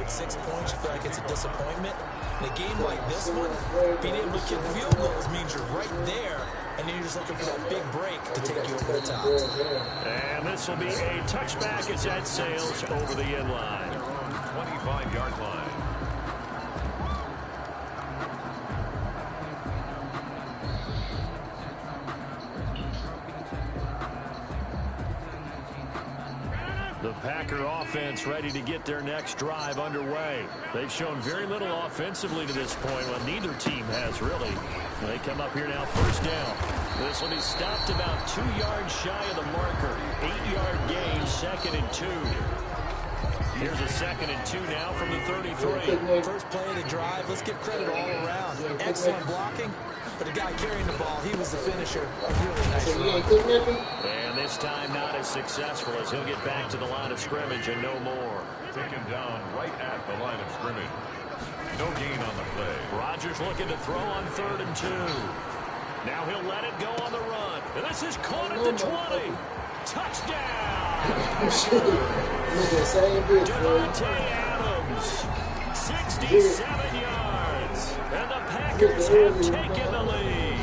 scored 6 points, you feel like it's a disappointment. In a game like this one, being able to kick field goals means you're right there, and then you're just looking for that big break to take you over the top. And this will be a touchback as that sails over the end line. 25-yard line. The Packer offense ready to get their next drive underway. They've shown very little offensively to this point. Well, neither team has really. They come up here now, first down. This will be stopped about 2 yards shy of the marker. 8-yard gain, 2nd and 2. Here's a 2nd and 2 now from the 33. First play of the drive. Let's give credit all around. Excellent blocking. But the guy carrying the ball, he was the finisher. A really nice run. And this time not as successful as he'll get back to the line of scrimmage and no more. Taken down right at the line of scrimmage. No gain on the play. Rodgers looking to throw on 3rd and 2. Now he'll let it go on the run. And this is caught at the 20. Touchdown! Devontae Adams, 67 yards. And the Packers have taken the lead.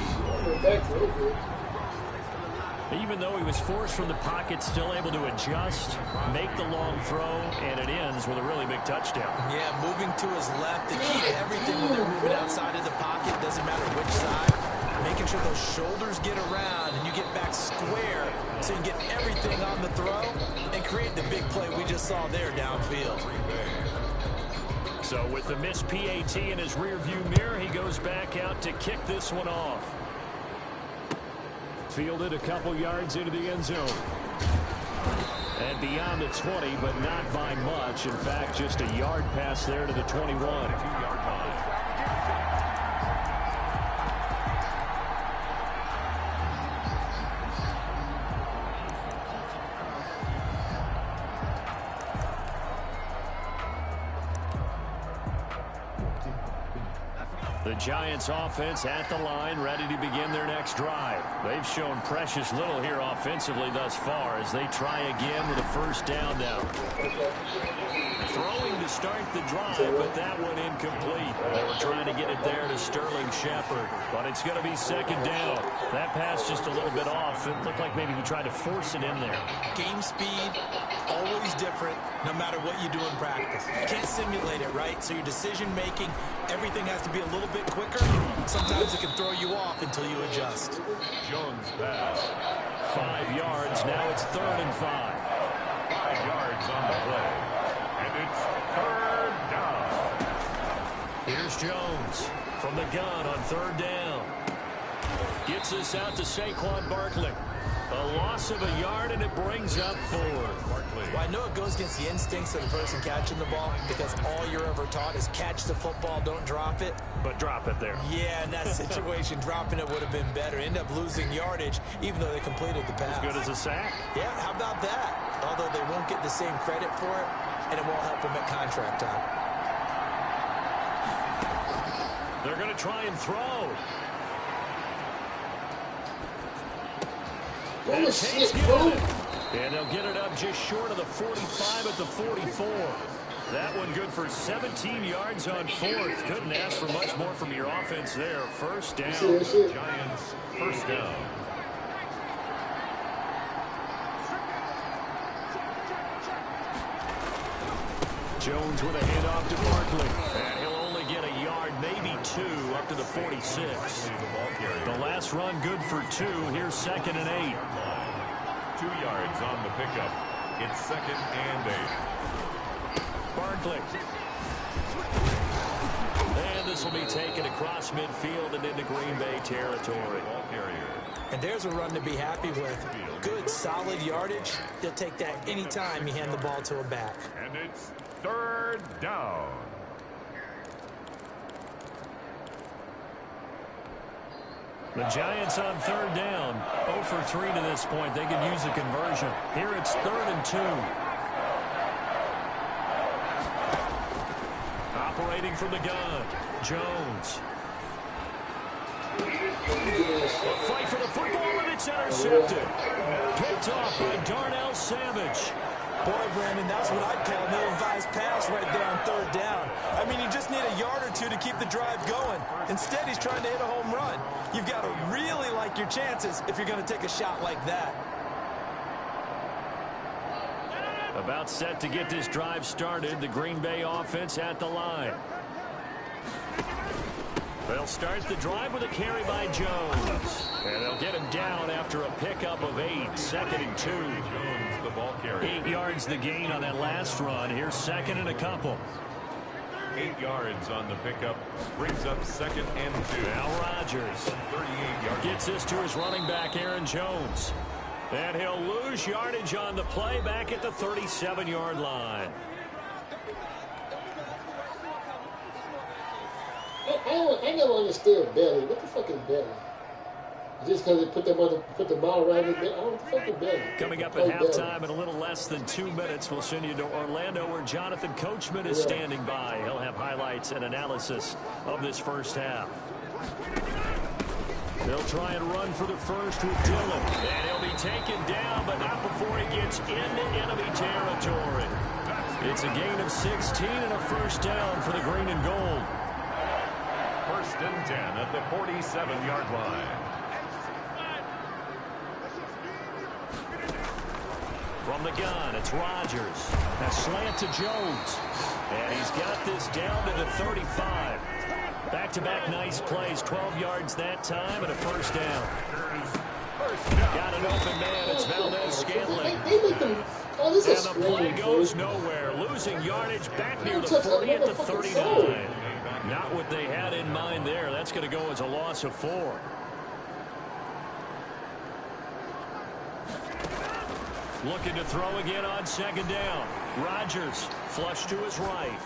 Even though he was forced from the pocket, still able to adjust, make the long throw, and it ends with a really big touchdown. Yeah, moving to his left. The key to everything when they're moving outside of the pocket, doesn't matter which side, making sure those shoulders get around and you get back square so you can get everything on the throw and create the big play we just saw there downfield. So with the missed PAT in his rearview mirror, he goes back out to kick this one off. Fielded a couple yards into the end zone. And beyond the 20, but not by much. In fact, just a yard pass there to the 21. 2-yard line. The Giants offense at the line, ready to begin their next drive. They've shown precious little here offensively thus far as they try again with a first down now. Throwing to start the drive, but that one incomplete. They were trying to get it there to Sterling Shepard, but it's going to be 2nd down. That pass just a little bit off. It looked like maybe he tried to force it in there. Game speed, always different, no matter what you do in practice. You can't simulate it, right? So your decision-making, everything has to be a little bit quicker. Sometimes it can throw you off until you adjust. Jones pass. 5 yards. Now it's 3rd and 5. 5 yards on the play. And it's 3rd down. Here's Jones from the gun on 3rd down. Gets this out to Saquon Barkley. A loss of a yard, and it brings up 4th. Well, I know it goes against the instincts of the person catching the ball because all you're ever taught is catch the football, don't drop it. But drop it there. Yeah, in that situation, dropping it would have been better. End up losing yardage, even though they completed the pass. As good as a sack. Yeah, how about that? Although they won't get the same credit for it, and it won't help them at contract time. They're going to try and throw. Oh, shit, bro. And they'll get it up just short of the 45 at the 44. That one good for 17 yards on 4th. Couldn't ask for much more from your offense there. First down. Giants, first down. Jones with a handoff to Barkley. And he'll only get a yard, maybe 2, up to the 46. The last run good for 2. Here's 2nd and 8. 2 yards on the pickup. It's 2nd and 8. Barkley. And this will be taken across midfield and into Green Bay territory. Ball carrier. And there's a run to be happy with. Good, solid yardage. He'll take that anytime you hand the ball to a back. And it's 3rd down. The Giants on 3rd down. 0 for 3 to this point. They could use a conversion. Here it's 3rd and 2. Operating from the gun. Jones. Fight for the football, and it's intercepted. Picked off by Darnell Savage. Boy, Brandon, that's what I'd call an ill-advised pass right there on third down. I mean, you just need a yard or two to keep the drive going. Instead, he's trying to hit a home run. You've got to really like your chances if you're going to take a shot like that. About set to get this drive started. The Green Bay offense at the line. They'll start the drive with a carry by Jones. And they'll get him down after a pickup of 8. 2nd and 2. Jones, the ball carrier. 8 yards the gain on that last run. Here's 2nd and a couple. 8 yards on the pickup. Brings up 2nd and 2. Now Rodgers 38 yards. gets this to his running back, Aaron Jones. And he'll lose yardage on the play back at the 37-yard line. I never understood belly. What the fuck is belly? Just because they put the ball around it, I don't fucking belly. Coming up at halftime in a little less than 2 minutes, we'll send you to Orlando where Jonathan Coachman is standing by. He'll have highlights and analysis of this first half. They'll try and run for the first with Dillon. And he'll be taken down, but not before he gets into enemy territory. It's a gain of 16 and a first down for the green and gold. 1st and 10 at the 47-yard line. From the gun, it's Rodgers. A slant to Jones. And he's got this down to the 35. Back-to-back nice plays. 12 yards that time and a first down. Got an open man. It's Valdez-Scantling. And the play goes nowhere. Losing yardage back near the 40 at the 39. Not what they had in mind there. That's going to go as a loss of 4. Looking to throw again on 2nd down. Rodgers flush to his right.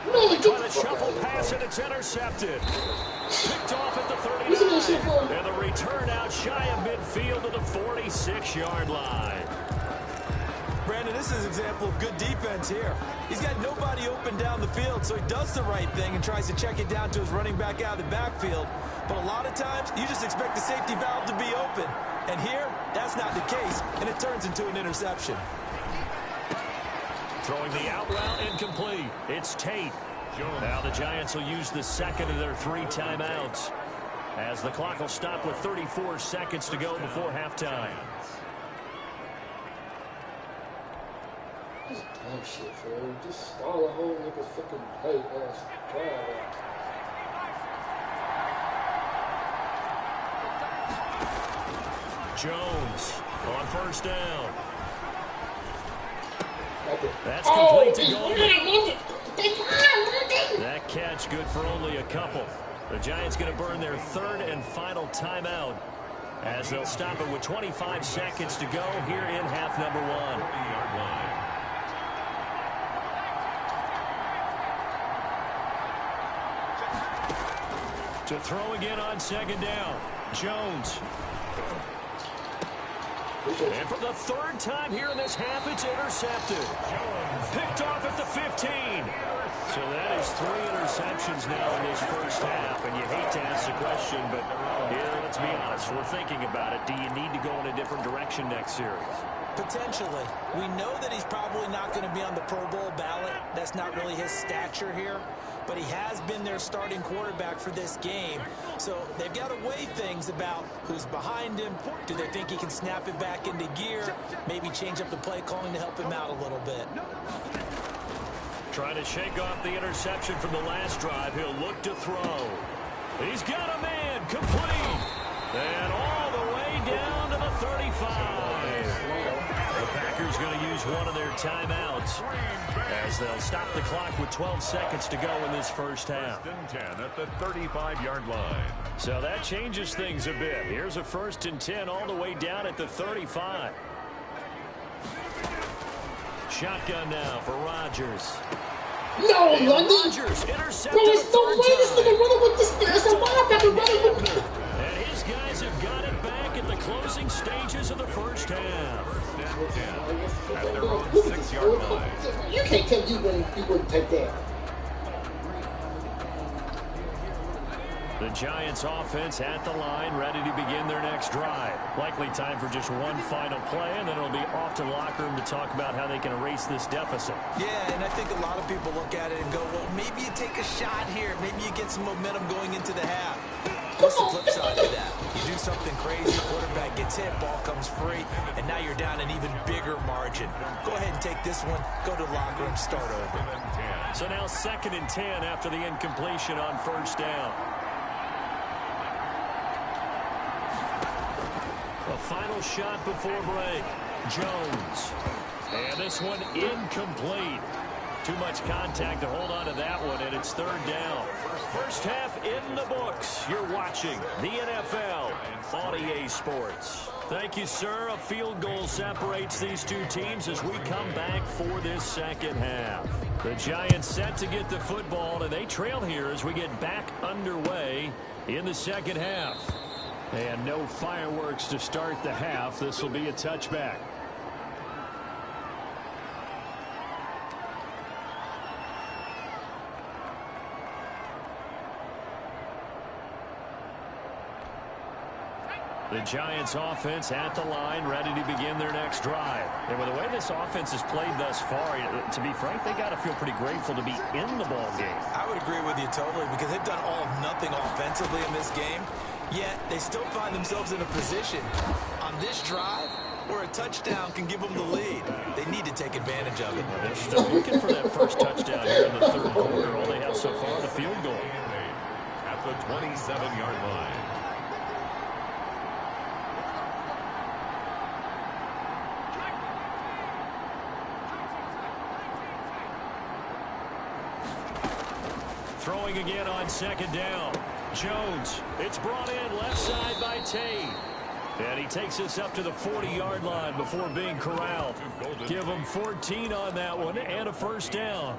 Trying to shuffle pass, and it's intercepted. Picked off at the 39. And the return out shy of midfield to the 46-yard line. Brandon, this is an example of good defense here. He's got nobody open down the field, so he does the right thing and tries to check it down to his running back out of the backfield. But a lot of times, you just expect the safety valve to be open. And here, that's not the case, and it turns into an interception. Throwing the out route incomplete. It's Tate. Now the Giants will use the 2nd of their 3 timeouts as the clock will stop with 34 seconds to go before halftime. This dumb shit, bro. Just stall a whole nigga fucking play ass drive out. Jones on 1st down. That's Oh, complete to Goldman. That catch good for only a couple. The Giants going to burn their 3rd and final timeout as they'll stop it with 25 seconds to go here in half number 1. To throw again on 2nd down. Jones. And for the 3rd time here in this half, it's intercepted. Picked off at the 15. So that is 3 interceptions now in this first half. And you hate to ask the question, but here, let's be honest, we're thinking about it. Do you need to go in a different direction next series? Potentially. We know that he's probably not going to be on the Pro Bowl ballot. That's not really his stature here. But he has been their starting quarterback for this game. So they've got to weigh things about who's behind him. Do they think he can snap it back into gear? Maybe change up the play calling to help him out a little bit. Trying to shake off the interception from the last drive. He'll look to throw. He's got a man complete. And all the way down to the 35. The Packers going to use one of their timeouts as they'll stop the clock with 12 seconds to go in this first half. 10 at the 35-yard line. So that changes things a bit. Here's a 1st and 10 all the way down at the 35. Shotgun now for Rodgers. No, And London. Rodgers intercepted Bro, there's no way this nigga running with this. There's a linebacker running with. And his guys have got it back at the closing stages of the first half. At their own 6-yard line. You can't tell me you wouldn't take that. The Giants offense at the line, ready to begin their next drive. Likely time for just one final play, and then it'll be off to the locker room to talk about how they can erase this deficit. Yeah, and I think a lot of people look at it and go, well, maybe you take a shot here. Maybe you get some momentum going into the half. What's the flip side of that? You do something crazy, quarterback gets hit, ball comes free, and now you're down an even bigger margin. Go ahead and take this one, go to the locker room, start over. So now 2nd and 10 after the incompletion on 1st down. A final shot before break. Jones. And this one incomplete. Too much contact to hold on to that one, and it's 3rd down. First half in the books. You're watching the NFL on EA Sports. Thank you, sir. A field goal separates these two teams as we come back for this 2nd half. The Giants set to get the football, and they trail here as we get back underway in the 2nd half. And no fireworks to start the half. This will be a touchback. The Giants offense at the line, ready to begin their next drive. And with the way this offense has played thus far, to be frank, they got to feel pretty grateful to be in the ball game. I would agree with you totally, because they've done all of nothing offensively in this game. Yet, they still find themselves in a position on this drive where a touchdown can give them the lead. They need to take advantage of it. They're still looking for that first touchdown here in the 3rd quarter. All they have so far, the field goal. At the 27-yard line. Throwing again on 2nd down. Jones. It's brought in left side by Tate. And he takes us up to the 40-yard line before being corralled. Give him 14 on that one and a 1st down.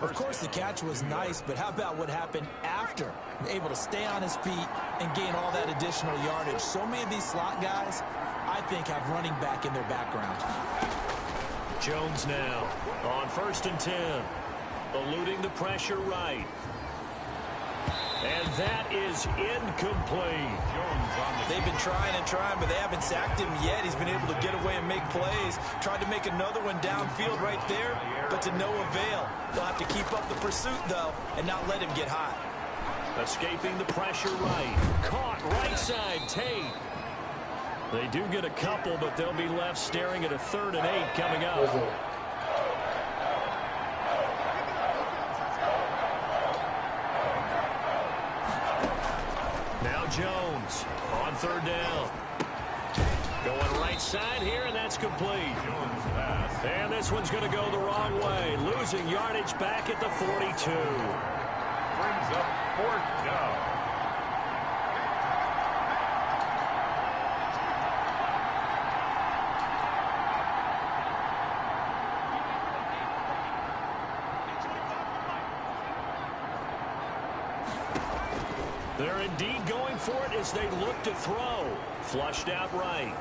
Of course, the catch was nice, but how about what happened after? Able to stay on his feet and gain all that additional yardage. So many of these slot guys, I think, have running back in their background. Jones now on 1st and 10. Eluding the pressure right. And that is incomplete. They've been trying and trying, but they haven't sacked him yet. He's been able to get away and make plays. Tried to make another one downfield right there, but to no avail. They'll have to keep up the pursuit, though, and not let him get hot. Escaping the pressure right. Caught right side, Tate. They do get a couple, but they'll be left staring at a 3rd and 8 coming up. Jones on 3rd down. Going right side here, and that's complete. And this one's going to go the wrong way. Losing yardage back at the 42. Brings up 4th down. They're indeed going for it as they look to throw. Flushed out right.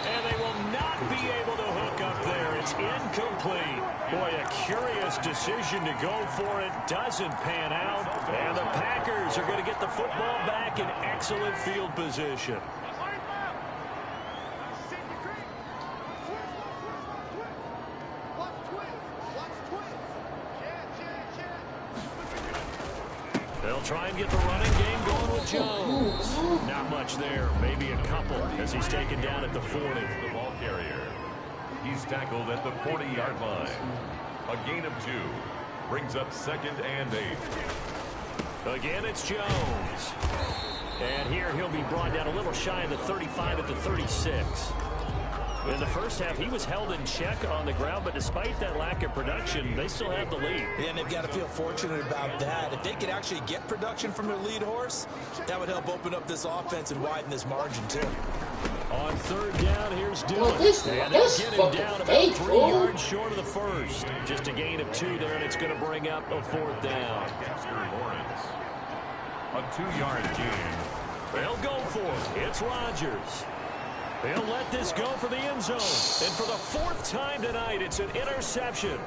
And they will not be able to hook up there. It's incomplete. Boy, a curious decision to go for it. Doesn't pan out. And the Packers are going to get the football back in excellent field position. They'll try and get the running game going with Jones. Not much there. Maybe a couple as he's taken down at the 40. The ball carrier. He's tackled at the 40-yard line. A gain of 2. Brings up 2nd and 8. Again, it's Jones. And here he'll be brought down a little shy of the 35 at the 36. In the first half, he was held in check on the ground, but despite that lack of production, they still have the lead. And they've got to feel fortunate about that. If they could actually get production from their lead horse, that would help open up this offense and widen this margin, too. On 3rd down, here's Dillon. Well, this and they'll get him down about 3 fool. yards short of the 1st. Just a gain of 2 there, and it's going to bring up a 4th down. Lawrence. A 2-yard gain. They'll go for it. It's Rodgers. They'll let this go for the end zone. And for the 4th time tonight, it's an interception.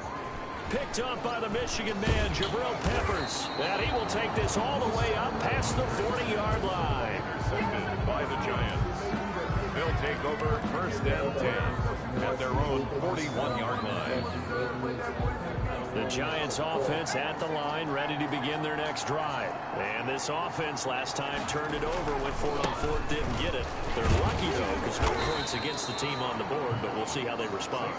Picked up by the Michigan man, Jabril Peppers. And he will take this all the way up past the 40-yard line. Intercepted by the Giants. They'll take over 1st and 10 at their own 41-yard line. The Giants offense at the line, ready to begin their next drive. And this offense last time turned it over, went for it on 4th, didn't get it. They're lucky, though, because no points against the team on the board, but we'll see how they respond.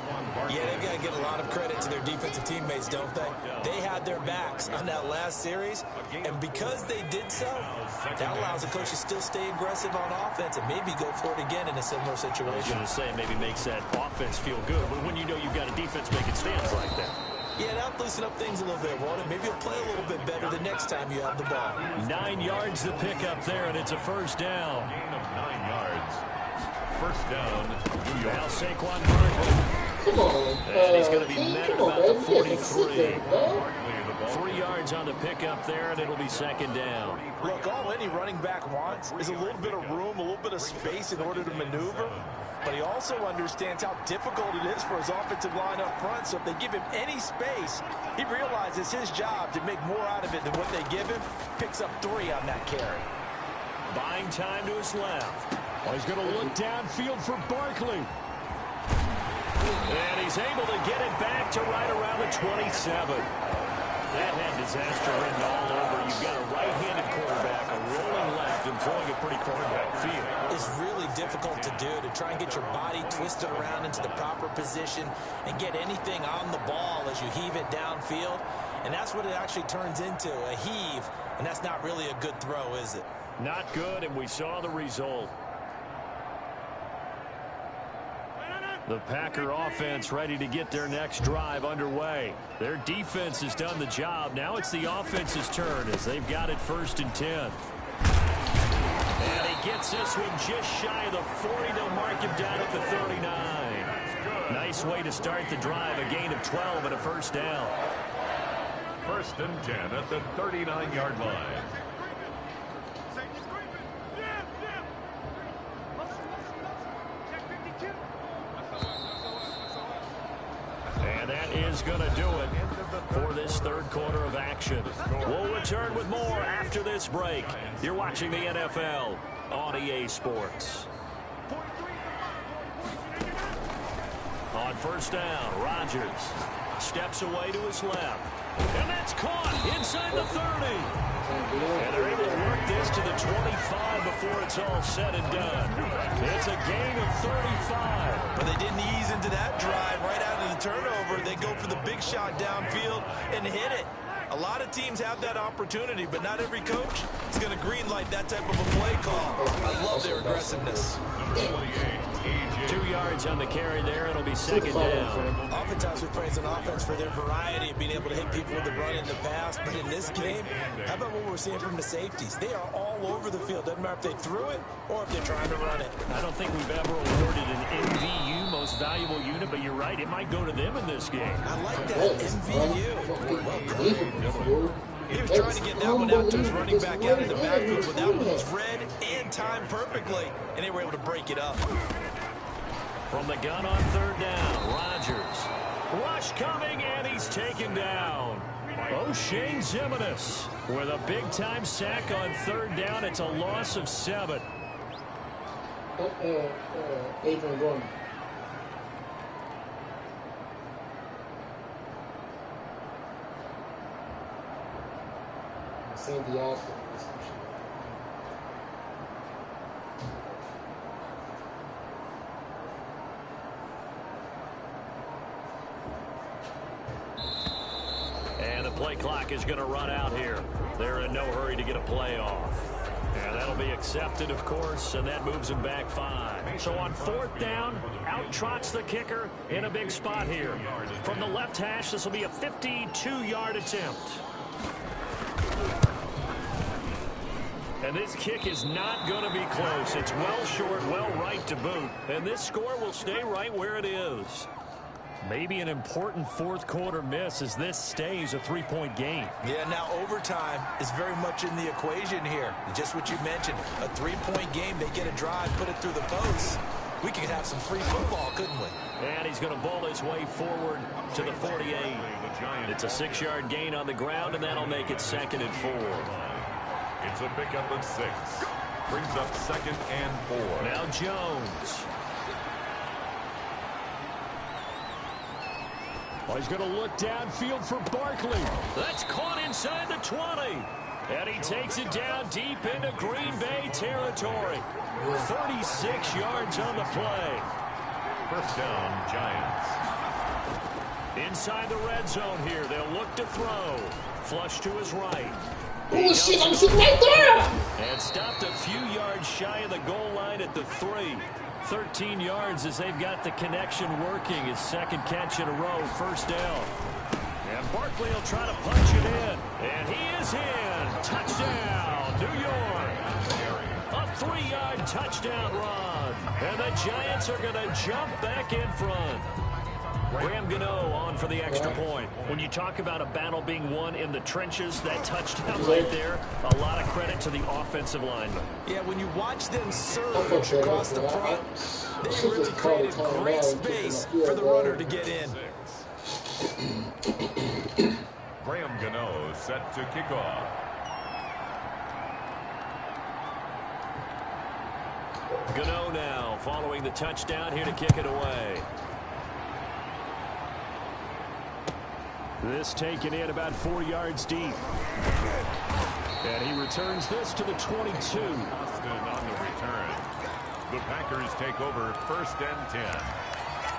Yeah, they've got to get a lot of credit to their defensive teammates, don't they? They had their backs on that last series, and because they did so, that allows the coach to still stay aggressive on offense and maybe go for it again in a similar situation. I was going to say, maybe makes that offense feel good, but when you know you've got a defense making stands like that. Yeah, that'll loosen up things a little bit, won't it? Maybe you'll play a little bit better the next time you have the ball. 9 yards to pick up there, and it's a 1st down. Gain of 9 yards. 1st down, New York. Now Saquon Barkley. Come on. And he's going to be met at about the 43. Barkley, 3 yards on the pickup there, and it'll be 2nd down. Look, all any running back wants is a little bit of room, a little bit of space in order to maneuver. But he also understands how difficult it is for his offensive line up front. So if they give him any space, he realizes his job to make more out of it than what they give him. Picks up 3 on that carry. Buying time to his left. Oh, he's going to look downfield for Barkley. And he's able to get it back to right around the 27. That had disaster written all over. You've got a right-handed quarterback, a rolling left, and throwing it pretty far downfield. It's really difficult to do, to try and get your body twisted around into the proper position and get anything on the ball as you heave it downfield. And that's what it actually turns into, a heave. And that's not really a good throw, is it? Not good, and we saw the result. The Packer offense ready to get their next drive underway. Their defense has done the job. Now it's the offense's turn as they've got it 1st and 10. And he gets this one just shy of the 40. They'll mark him down at the 39. Nice way to start the drive. A gain of 12 and a 1st down. 1st and 10 at the 39-yard line. And that is going to do it for this 3rd quarter of action. We'll return with more after this break. You're watching the NFL on EA Sports. On 1st down, Rodgers steps away to his left. And that's caught inside the 30. And they're able to work this to the 25 before it's all said and done. It's a gain of 35. But they didn't ease into that drive right out of the turnover. They go for the big shot downfield and hit it. A lot of teams have that opportunity, but not every coach is going to green light that type of a play call. I love their aggressiveness. 2 yards on the carry there. It'll be 2nd down. Oftentimes we praise an offense for their variety of being able to hit people with the run in the pass. But in this game, how about what we're seeing from the safeties? They are all over the field. Doesn't matter if they threw it or if they're trying to run it. I don't think we've ever awarded an MVU, most valuable unit, but you're right. It might go to them in this game. I like that, MVU. Well done. He was trying to get that one out to his running back out of the backfield, but that one was read and timed perfectly, and they were able to break it up. From the gun on 3rd down, Rodgers. Rush coming, and he's taken down. O'Shane Zimenez with a big-time sack on 3rd down. It's a loss of 7. Adrian Gordon. Sandy Alford. And the play clock is going to run out here. They're in no hurry to get a play off. And that'll be accepted, of course, and that moves them back 5. So on 4th down, out trots the kicker in a big spot here. From the left hash, this will be a 52-yard attempt. And this kick is not going to be close. It's well short, well right to boot. And this score will stay right where it is. Maybe an important 4th quarter miss as this stays a 3-point game. Yeah, now overtime is very much in the equation here. Just what you mentioned, a 3-point game. They get a drive, put it through the post. we could have some free football, couldn't we? And he's going to bowl his way forward to the 48. It's a 6-yard gain on the ground, and that'll make it 2nd and 4. It's a pickup of 6. Brings up 2nd and 4. Now Jones. Well, he's going to look downfield for Barkley. That's caught inside the 20. And he takes it down deep into Green Bay territory. 36 yards on the play. First down, Giants. Inside the red zone here. They'll look to throw. Flush to his right. Oh, shit, I'm sitting right there. And stopped a few yards shy of the goal line at the 3. 13 yards as they've got the connection working. His 2nd catch in a row, first down. And Barkley will try to punch it in. And he is in. Touchdown, New York. A 3-yard touchdown run. And the Giants are going to jump back in front. Graham Gano on for the extra point. When you talk about a battle being won in the trenches, that touchdown right there, a lot of credit to the offensive lineman. Yeah, when you watch them surge across the front, they really created great space for the runner to get in. Graham Gano set to kick off. Gano now following the touchdown here to kick it away. This taken in about 4 yards deep. And he returns this to the 22. Austin on the return. The Packers take over 1st and 10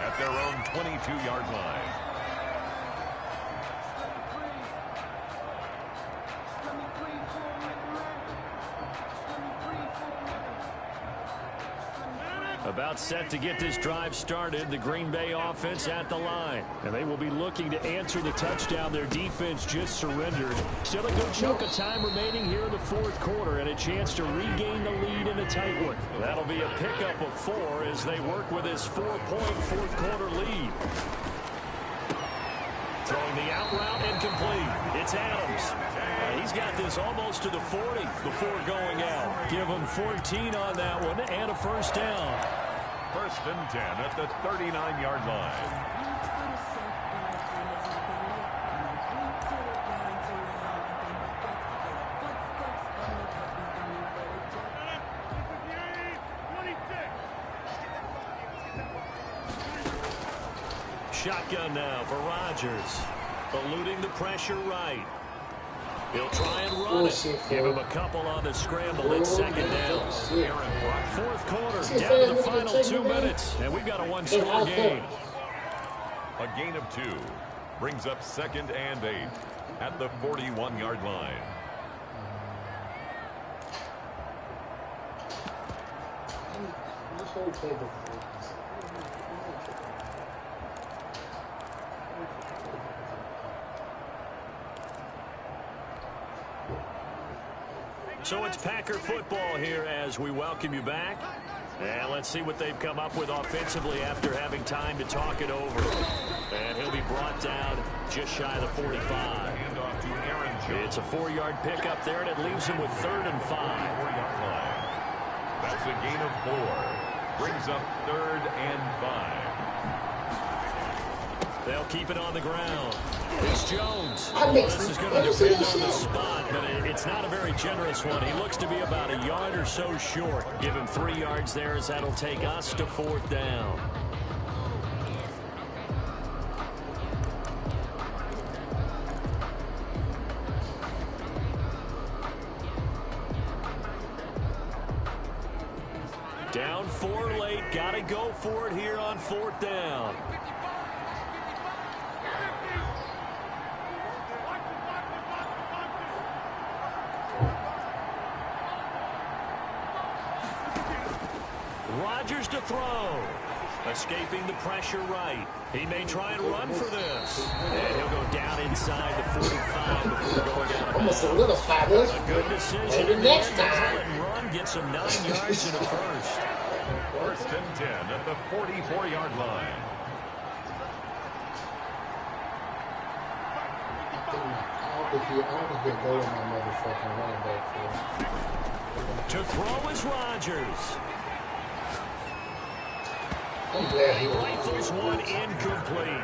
at their own 22-yard line. About set to get this drive started. The Green Bay offense at the line. And they will be looking to answer the touchdown their defense just surrendered. Still a good chunk of time remaining here in the 4th quarter and a chance to regain the lead in a tight one. That'll be a pickup of 4 as they work with his 4-point 4th quarter lead. Throwing the out route incomplete. It's Adams. He's got this almost to the 40 before going out. Give him 14 on that one and a first down. 1st and 10 at the 39-yard line. Shotgun now for Rodgers. Eluding the pressure right. He'll try and run it. Give him a couple on the scramble. It's 2nd down. 4th quarter, down to the final 2 minutes. And we've got a 1-score game. A gain of 2 brings up 2nd and 8 at the 41-yard line. So it's Packer football here as we welcome you back. And let's see what they've come up with offensively after having time to talk it over. And he'll be brought down just shy of the 45. Handoff to Aaron Jones. It's a 4-yard pickup there, and it leaves him with 3rd and 5. 4-yard line. That's a gain of 4. Brings up 3rd and 5. They'll keep it on the ground. It's Jones. This is going to depend on the spot, but it's not a very generous one. He looks to be about a yard or so short. Give him 3 yards there as that'll take us to 4th down. Down 4 late. Got to go for it here on 4th down. Rodgers to throw. Escaping the pressure right. He may try and run for this. And he'll go down inside the 45 before going out of bounds. Solidify this. A good decision. Maybe next time. And run gets him 9 yards in a first. 1st and 10 at the 44-yard line. To throw is Rodgers. I'm glad he Rifles one incomplete.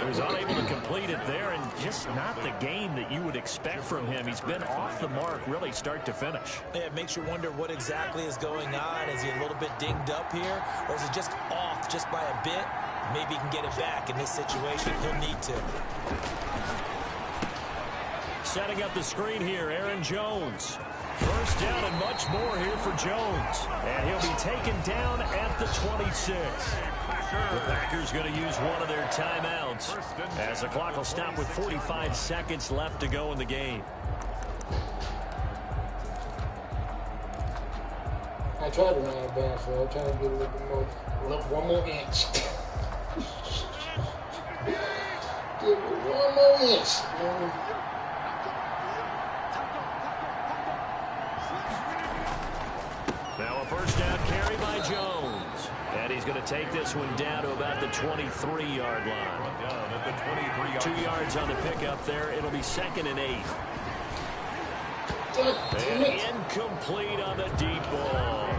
He was unable to complete it there, and just not the game that you would expect from him. He's been off the mark really start to finish. Yeah, it makes you wonder what exactly is going on. Is he a little bit dinged up here, or is it just off just by a bit? Maybe he can get it back in this situation. He'll need to. Setting up the screen here, Aaron Jones. First down and much more here for Jones. And he'll be taken down at the 26. The Packers going to use one of their timeouts as the clock will stop with 45 seconds left to go in the game. I tried to run it back, so I'm trying to get a little bit more, one more inch. Give me one more inch. Now a first down carry by Jones. And he's going to take this one down to about the 23-yard line. Down at the 23-yard 2 yards on the pickup there. It'll be 2nd and 8. And incomplete on the deep ball.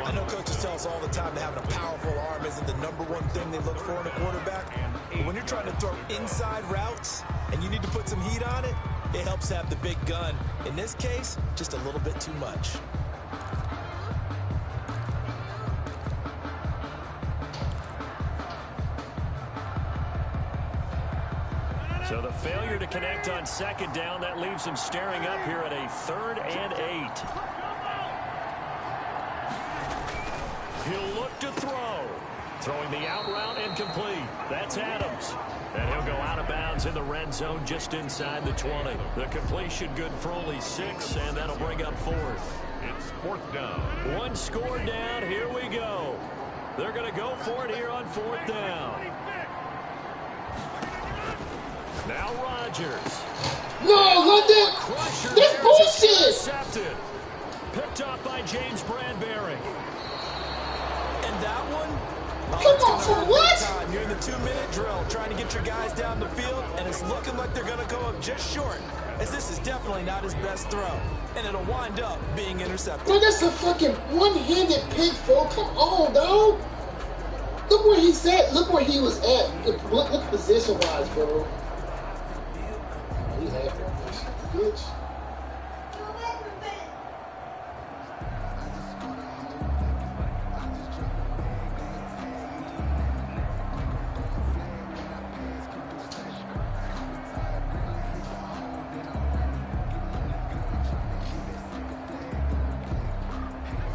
I know coaches tell us all the time that having a powerful arm isn't the #1 thing they look for in a quarterback. But when you're trying to throw inside routes and you need to put some heat on it, it helps to have the big gun. In this case, just a little bit too much. So the failure to connect on 2nd down, that leaves him staring up here at a 3rd and 8. He'll look to throw. Throwing the out route incomplete. That's Adams. And he'll go out of bounds in the red zone just inside the 20. The completion good for only 6, and that'll bring up 4th. It's 4th down. One score down. Here we go. They're going to go for it here on 4th down. Now Rodgers. No, let that. Crusher That's there bullshit. intercepted. Picked off by James Bradbury. And that one? Come on, for what? Time. You're in the 2-minute drill trying to get your guys down the field, and it's looking like they're going to go up just short, as this is definitely not his best throw. And it'll wind up being intercepted. Bro, that's a fucking one-handed pick, folks. Come on, dog. Look where he's at. Look where he was at. Look position-wise, bro. He's happy on this bitch.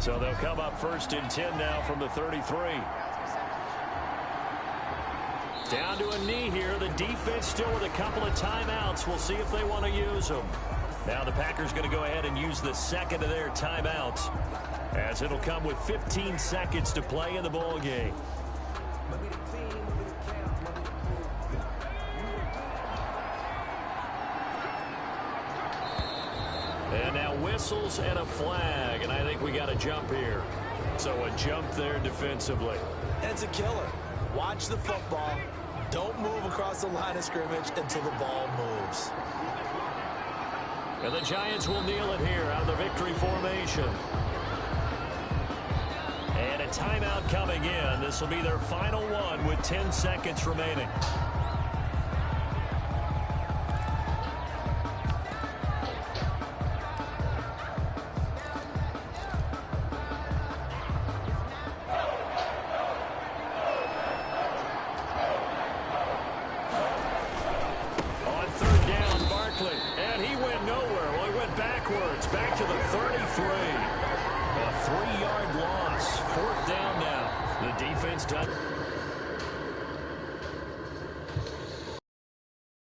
So they'll come up 1st and 10 now from the 33. Down to a knee here. The defense still with a couple of timeouts. We'll see if they want to use them. Now the Packers going to go ahead and use the 2nd of their timeouts, as it'll come with 15 seconds to play in the ball game. And now whistles and a flag, and I think we got a jump here. So a jump there defensively. And it's a killer. Watch the football. Don't move across the line of scrimmage until the ball moves. And the Giants will kneel it here out of the victory formation. And a timeout coming in. This will be their final one with 10 seconds remaining. Back to the 33. A 3-yard loss. 4th down now. The defense done.